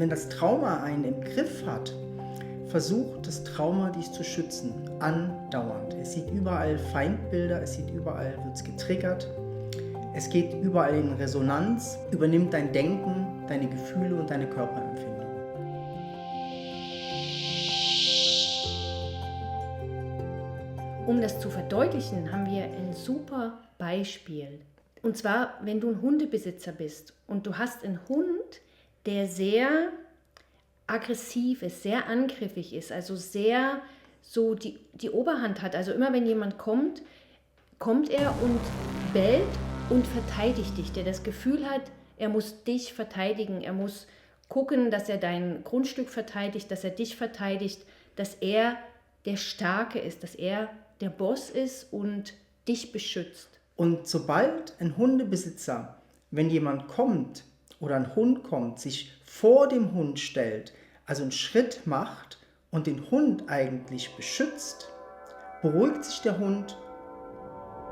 Wenn das Trauma einen im Griff hat, versucht das Trauma, dich zu schützen, andauernd. Es sieht überall Feindbilder, es sieht überall, wird es getriggert, es geht überall in Resonanz, übernimmt dein Denken, deine Gefühle und deine Körperempfindung. Um das zu verdeutlichen, haben wir ein super Beispiel. Und zwar, wenn du ein Hundebesitzer bist und du hast einen Hund, der sehr aggressiv ist, sehr angriffig ist, also sehr so die Oberhand hat. Also immer wenn jemand kommt, kommt er und bellt und verteidigt dich, der das Gefühl hat, er muss dich verteidigen, er muss gucken, dass er dein Grundstück verteidigt, dass er dich verteidigt, dass er der Starke ist, dass er der Boss ist und dich beschützt. Und sobald ein Hundebesitzer, wenn jemand kommt oder ein Hund kommt, sich vor dem Hund stellt, also einen Schritt macht und den Hund eigentlich beschützt, beruhigt sich der Hund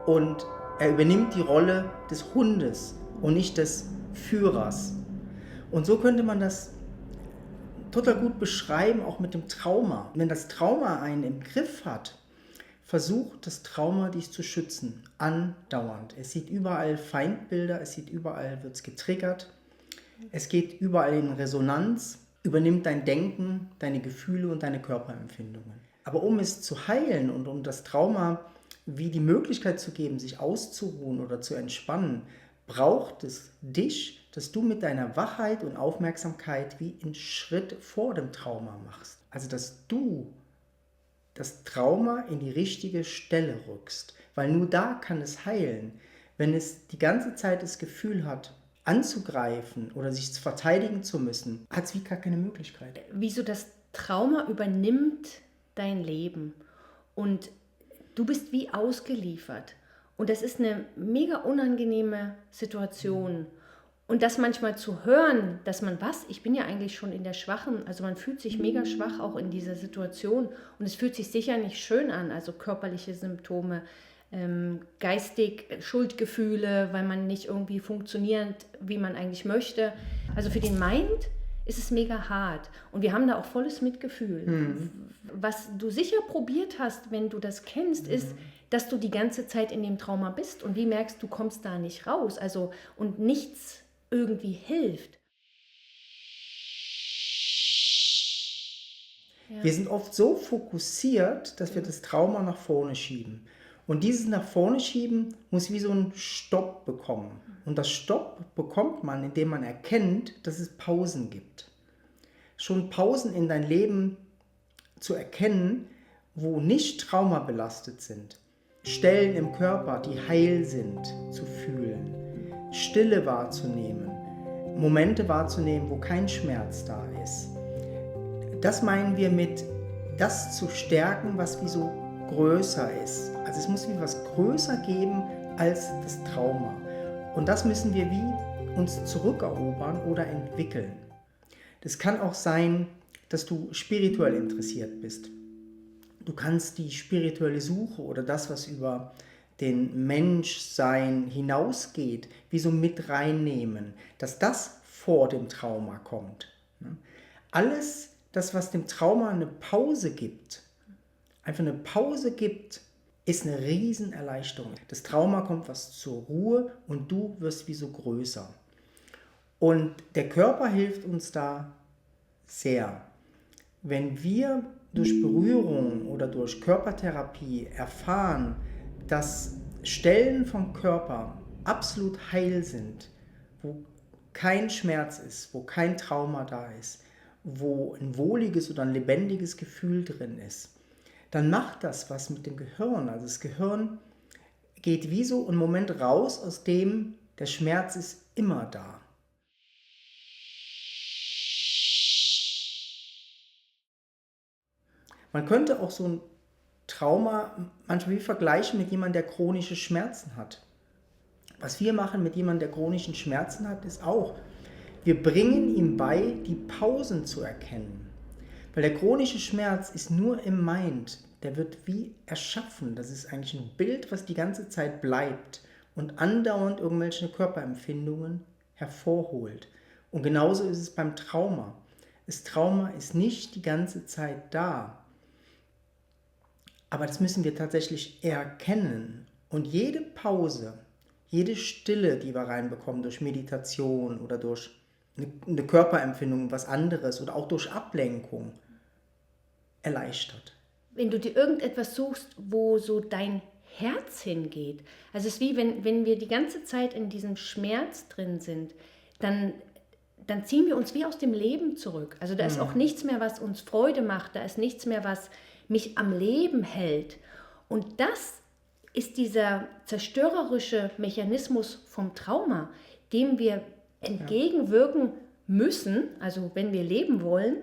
und er übernimmt die Rolle des Hundes und nicht des Führers. Und so könnte man das total gut beschreiben, auch mit dem Trauma. Wenn das Trauma einen im Griff hat, versucht das Trauma, dich zu schützen, andauernd. Es sieht überall Feindbilder, es sieht überall, wird es getriggert, es geht überall in Resonanz, übernimmt dein Denken, deine Gefühle und deine Körperempfindungen. Aber um es zu heilen und um das Trauma wie die Möglichkeit zu geben, sich auszuruhen oder zu entspannen, braucht es dich, dass du mit deiner Wachheit und Aufmerksamkeit wie einen Schritt vor dem Trauma machst. Also dass du das Trauma in die richtige Stelle rückst, weil nur da kann es heilen. Wenn es die ganze Zeit das Gefühl hat, anzugreifen oder sich verteidigen zu müssen, hat es wie gar keine Möglichkeit. Wieso das Trauma übernimmt dein Leben und du bist wie ausgeliefert. Und das ist eine mega unangenehme Situation. Und das manchmal zu hören, dass man, ich bin ja eigentlich schon in der Schwachen, also man fühlt sich mega schwach auch in dieser Situation und es fühlt sich sicher nicht schön an, also körperliche Symptome, geistig Schuldgefühle, weil man nicht irgendwie funktioniert, wie man eigentlich möchte. Also für den Mind ist es mega hart und wir haben da auch volles Mitgefühl. Was du sicher probiert hast, wenn du das kennst, ist, dass du die ganze Zeit in dem Trauma bist und wie merkst, du kommst da nicht raus, also und nichts irgendwie hilft. Ja. Wir sind oft so fokussiert, dass wir das Trauma nach vorne schieben. Und dieses nach vorne schieben muss wie so einen Stopp bekommen. Und das Stopp bekommt man, indem man erkennt, dass es Pausen gibt. Schon Pausen in dein Leben zu erkennen, wo nicht traumabelastet sind. Stellen im Körper, die heil sind, zu fühlen. Stille wahrzunehmen, Momente wahrzunehmen, wo kein Schmerz da ist. Das meinen wir mit, das zu stärken, was wie so größer ist. Also es muss wie was größer geben als das Trauma. Und das müssen wir wie uns zurückerobern oder entwickeln. Das kann auch sein, dass du spirituell interessiert bist. Du kannst die spirituelle Suche oder das, was über den Menschsein hinausgeht, wie so mit reinnehmen, dass das vor dem Trauma kommt. Alles, das, was dem Trauma eine Pause gibt, einfach eine Pause gibt, ist eine Riesenerleichterung. Das Trauma kommt was zur Ruhe und du wirst wie so größer. Und der Körper hilft uns da sehr. Wenn wir durch Berührung oder durch Körpertherapie erfahren, dass Stellen vom Körper absolut heil sind, wo kein Schmerz ist, wo kein Trauma da ist, wo ein wohliges oder ein lebendiges Gefühl drin ist, dann macht das was mit dem Gehirn. Also das Gehirn geht wie so einen Moment raus, aus dem der Schmerz ist immer da. Man könnte auch so ein Trauma manchmal wie vergleichen mit jemandem, der chronische Schmerzen hat. Was wir machen mit jemandem, der chronischen Schmerzen hat, ist auch, wir bringen ihm bei, die Pausen zu erkennen. Weil der chronische Schmerz ist nur im Mind, der wird wie erschaffen. Das ist eigentlich ein Bild, was die ganze Zeit bleibt und andauernd irgendwelche Körperempfindungen hervorholt. Und genauso ist es beim Trauma. Das Trauma ist nicht die ganze Zeit da. Aber das müssen wir tatsächlich erkennen. Und jede Pause, jede Stille, die wir reinbekommen durch Meditation oder durch eine Körperempfindung, was anderes oder auch durch Ablenkung, erleichtert. Wenn du dir irgendetwas suchst, wo so dein Herz hingeht, also es ist wie wenn wir die ganze Zeit in diesem Schmerz drin sind, dann ziehen wir uns wie aus dem Leben zurück. Also da ist auch nichts mehr, was uns Freude macht, da ist nichts mehr, was mich am Leben hält. Und das ist dieser zerstörerische Mechanismus vom Trauma, dem wir entgegenwirken müssen, also wenn wir leben wollen,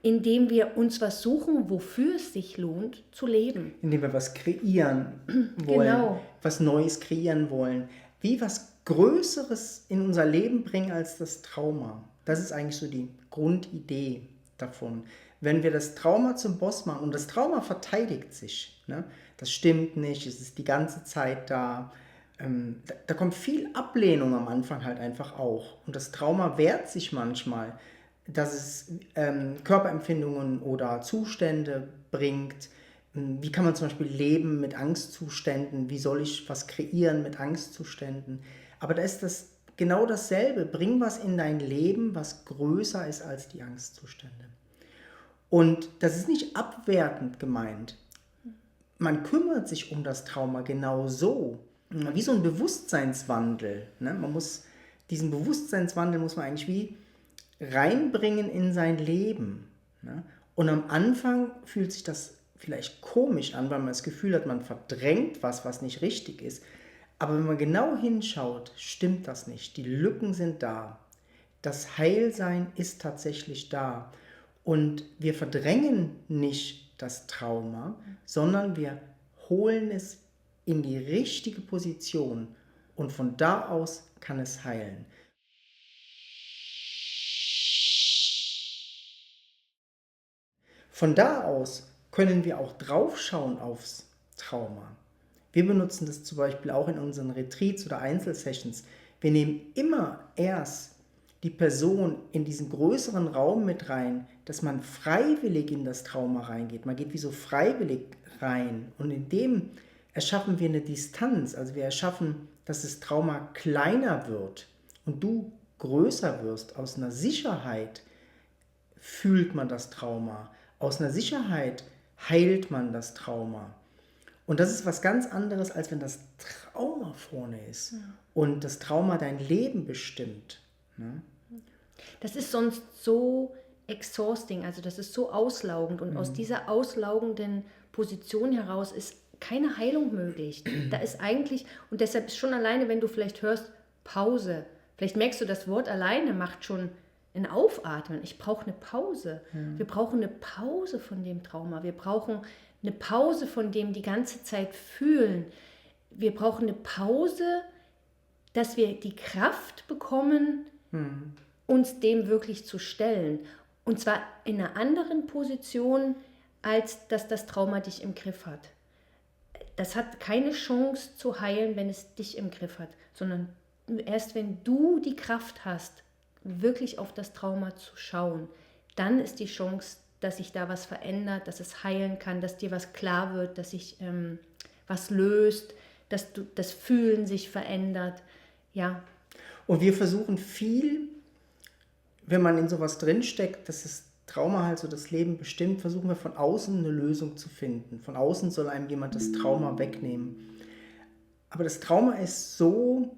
indem wir uns was suchen, wofür es sich lohnt zu leben. Indem wir was kreieren wollen, Genau. was Neues kreieren wollen, wie was Größeres in unser Leben bringen als das Trauma. Das ist eigentlich so die Grundidee davon. Wenn wir das Trauma zum Boss machen, und das Trauma verteidigt sich, ne? Das stimmt nicht, es ist die ganze Zeit da, da kommt viel Ablehnung am Anfang halt einfach auch. Und das Trauma wehrt sich manchmal, dass es Körperempfindungen oder Zustände bringt. Wie kann man zum Beispiel leben mit Angstzuständen? Wie soll ich was kreieren mit Angstzuständen? Aber da ist das genau dasselbe. Bring was in dein Leben, was größer ist als die Angstzustände. Und das ist nicht abwertend gemeint. Man kümmert sich um das Trauma genau so. Wie so ein Bewusstseinswandel. Ne? Diesen Bewusstseinswandel muss man eigentlich wie reinbringen in sein Leben. Ne? Und am Anfang fühlt sich das vielleicht komisch an, weil man das Gefühl hat, man verdrängt was nicht richtig ist. Aber wenn man genau hinschaut, stimmt das nicht. Die Lücken sind da. Das Heilsein ist tatsächlich da. Und wir verdrängen nicht das Trauma, sondern wir holen es in die richtige Position und von da aus kann es heilen. Von da aus können wir auch draufschauen aufs Trauma. Wir benutzen das zum Beispiel auch in unseren Retreats oder Einzelsessions. Wir nehmen immer erst die Person in diesen größeren Raum mit rein, dass man freiwillig in das Trauma reingeht. Man geht wie so freiwillig rein und in dem erschaffen wir eine Distanz. Also wir erschaffen, dass das Trauma kleiner wird und du größer wirst. Aus einer Sicherheit fühlt man das Trauma. Aus einer Sicherheit heilt man das Trauma. Und das ist was ganz anderes, als wenn das Trauma vorne ist und das Trauma dein Leben bestimmt. Ne? Das ist sonst so exhausting, also das ist so auslaugend und aus dieser auslaugenden Position heraus ist keine Heilung möglich. Da ist eigentlich, und deshalb ist schon alleine, wenn du vielleicht hörst, Pause, vielleicht merkst du, das Wort alleine macht schon ein Aufatmen. Ich brauche eine Pause. Wir brauchen eine Pause von dem Trauma. Wir brauchen eine Pause von dem die ganze Zeit fühlen. Wir brauchen eine Pause, dass wir die Kraft bekommen, uns dem wirklich zu stellen. Und zwar in einer anderen Position, als dass das Trauma dich im Griff hat. Das hat keine Chance zu heilen, wenn es dich im Griff hat, sondern erst wenn du die Kraft hast, wirklich auf das Trauma zu schauen, dann ist die Chance, dass sich da was verändert, dass es heilen kann, dass dir was klar wird, dass sich was löst, dass das Fühlen sich verändert. Ja. Und wir versuchen viel, wenn man in sowas drinsteckt, dass das Trauma halt so das Leben bestimmt, versuchen wir von außen eine Lösung zu finden. Von außen soll einem jemand das Trauma wegnehmen. Aber das Trauma ist so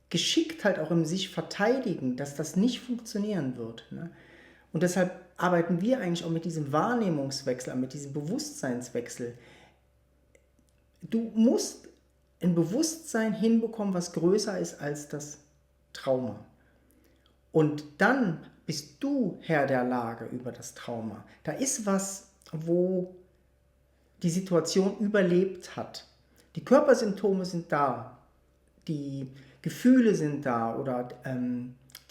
geschickt halt auch im sich verteidigen, dass das nicht funktionieren wird. Ne? Und deshalb arbeiten wir eigentlich auch mit diesem Wahrnehmungswechsel, mit diesem Bewusstseinswechsel. Du musst ein Bewusstsein hinbekommen, was größer ist als das Trauma. Und dann bist du Herr der Lage über das Trauma. Da ist was, wo die Situation überlebt hat. Die Körpersymptome sind da, die Gefühle sind da oder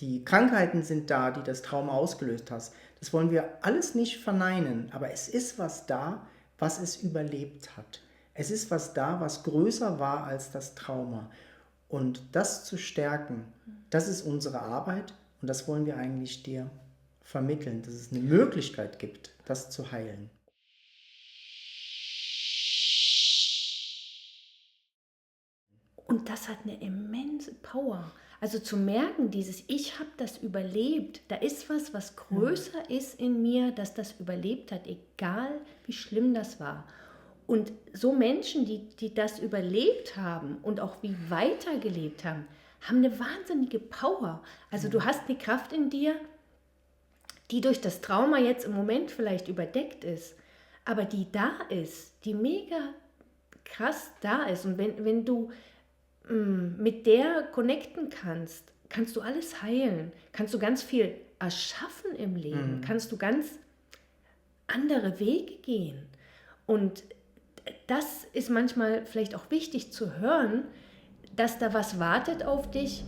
die Krankheiten sind da, die das Trauma ausgelöst hat. Das wollen wir alles nicht verneinen, aber es ist was da, was es überlebt hat. Es ist was da, was größer war als das Trauma. Und das zu stärken, das ist unsere Arbeit und das wollen wir eigentlich dir vermitteln, dass es eine Möglichkeit gibt, das zu heilen. Und das hat eine immense Power. Also zu merken, dieses Ich habe das überlebt, da ist was größer ist in mir, dass das überlebt hat, egal wie schlimm das war. Und so Menschen, die das überlebt haben und auch wie weitergelebt haben, haben eine wahnsinnige Power. Also du hast eine Kraft in dir, die durch das Trauma jetzt im Moment vielleicht überdeckt ist, aber die da ist, die mega krass da ist. Und wenn du mit der connecten kannst, kannst du alles heilen, kannst du ganz viel erschaffen im Leben, kannst du ganz andere Wege gehen. Und das ist manchmal vielleicht auch wichtig zu hören, dass da was wartet auf dich,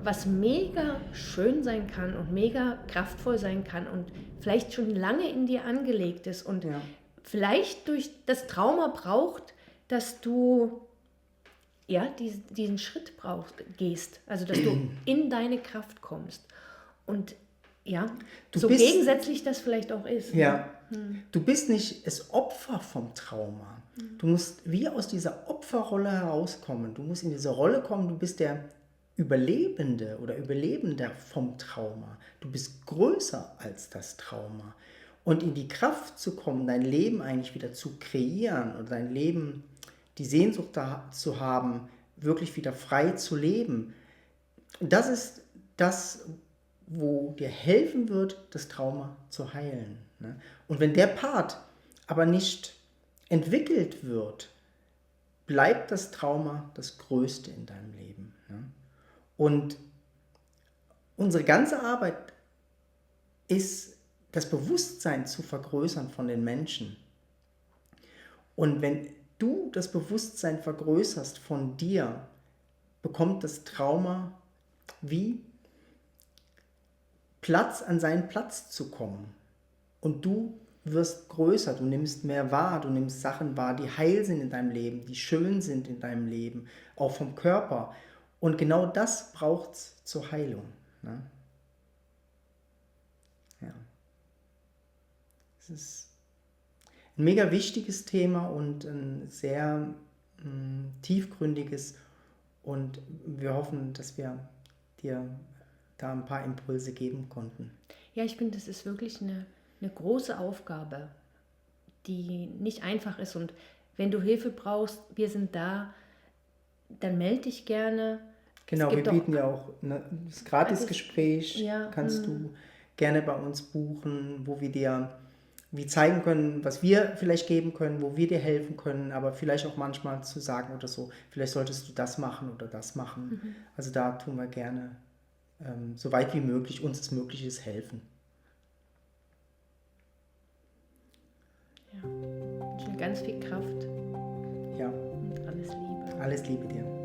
was mega schön sein kann und mega kraftvoll sein kann und vielleicht schon lange in dir angelegt ist und vielleicht durch das Trauma braucht, dass du diesen Schritt gehst, also dass du in deine Kraft kommst. Und gegensätzlich das vielleicht auch ist. Ja, du bist nicht das Opfer vom Trauma. Du musst wie aus dieser Opferrolle herauskommen. Du musst in diese Rolle kommen, du bist der Überlebende oder Überlebender vom Trauma. Du bist größer als das Trauma. Und in die Kraft zu kommen, dein Leben eigentlich wieder zu kreieren oder dein Leben, die Sehnsucht zu haben, wirklich wieder frei zu leben. Das ist das, wo dir helfen wird, das Trauma zu heilen. Ne? Und wenn der Part aber nicht entwickelt wird, bleibt das Trauma das Größte in deinem Leben. Ne? Und unsere ganze Arbeit ist, das Bewusstsein zu vergrößern von den Menschen. Und wenn du das Bewusstsein vergrößerst von dir, bekommt das Trauma wie Platz an seinen Platz zu kommen. Und du wirst größer, du nimmst mehr wahr, du nimmst Sachen wahr, die heil sind in deinem Leben, die schön sind in deinem Leben, auch vom Körper. Und genau das braucht es zur Heilung. Ne? Ja. Es ist ein mega wichtiges Thema und ein sehr tiefgründiges, und wir hoffen, dass wir dir da ein paar Impulse geben konnten. Ja, ich finde, das ist wirklich eine große Aufgabe, die nicht einfach ist. Und wenn du Hilfe brauchst, wir sind da, dann melde dich gerne. Genau, wir bieten ja auch das Gratisgespräch, kannst du gerne bei uns buchen, wo wir dir zeigen können, was wir vielleicht geben können, wo wir dir helfen können, aber vielleicht auch manchmal zu sagen oder so, vielleicht solltest du das machen oder das machen. Also da tun wir gerne, so weit wie möglich, uns es möglich ist, helfen. Ja, ganz viel Kraft. Ja. Und alles Liebe. Alles Liebe dir.